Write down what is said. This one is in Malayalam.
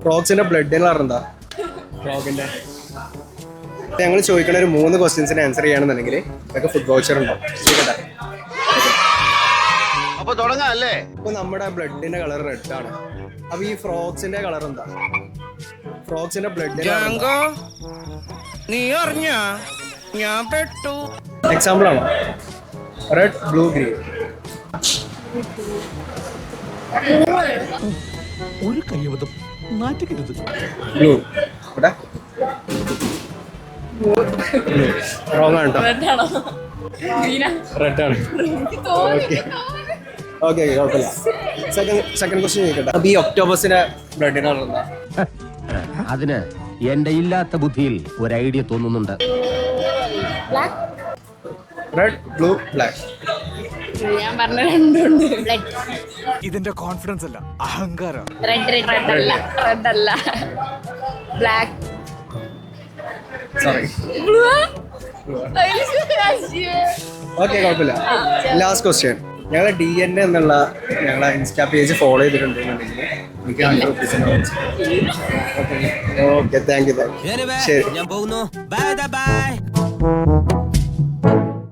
ഫ്രോഗ്സിന്റെ ബ്ലഡ് കളർ എന്താ? ഫ്രോഗിന്റെ ഞങ്ങൾ ചോദിക്കണ ഒരു 3 ക്വസ്റ്റ്യൻസിന് ആൻസർ ചെയ്യണമെന്നുണ്ടെങ്കിൽ ഇതൊക്കെ ഫുഡ് വൗച്ചർ ഉണ്ടാവും. ചോദിക്കട്ടെ. അപ്പൊ തുടങ്ങാല്ലേ? ഇപ്പൊ നമ്മുടെ ബ്ലഡിന്റെ കളർ റെഡ് ആണ്. അപ്പൊ ഈ ഫ്രോഗ്സിന്റെ കളർ എന്താ? ഫ്രോഗ്സിന്റെ ബ്ലഡ് നീ അറിഞ്ഞ ഞാൻ പെട്ടു. എക്സാമ്പിൾ ആണോ? Red, blue, green. ഒരു കയ്യബദ്ധം നാറ്റിക്കരുത്. ബ്ലൂ. ഇവിടെ റോങ് ആണ് കേട്ടോ. റെഡ് ആണ്. ഓക്കെ കുഴപ്പമില്ല. സെക്കൻഡ് ക്വസ്റ്റ്യൻ ചോദിക്കട്ടെ. അപ്പൊ ഈ ഒക്ടോബസിന്റെ ബ്ലഡിന് കളർ എന്താ? അതിന് എന്റെ ഇല്ലാത്ത ബുദ്ധിയിൽ ഒരു ഐഡിയ തോന്നുന്നുണ്ട്. Red, blue, black. ഞാൻ പറഞ്ഞ രണ്ടുണ്ട്. ഇതിന്റെ കോൺഫിഡൻസ് അല്ല, അഹങ്കാരം. റെഡ് അല്ല ബ്ലാക്ക്. സോറി. ഓക്കെ കുഴപ്പമില്ല. Last question. ഞങ്ങളെ DNA എന്നുള്ള ഞങ്ങളെ ഇൻസ്റ്റാ പേജ് ഫോളോ ചെയ്തിട്ടുണ്ടെന്നുണ്ടെങ്കിൽ എനിക്ക് 100 rupees ഓക്കെ താങ്ക് യു. ശരി, ഞാൻ പോകുന്നു. Bye bye.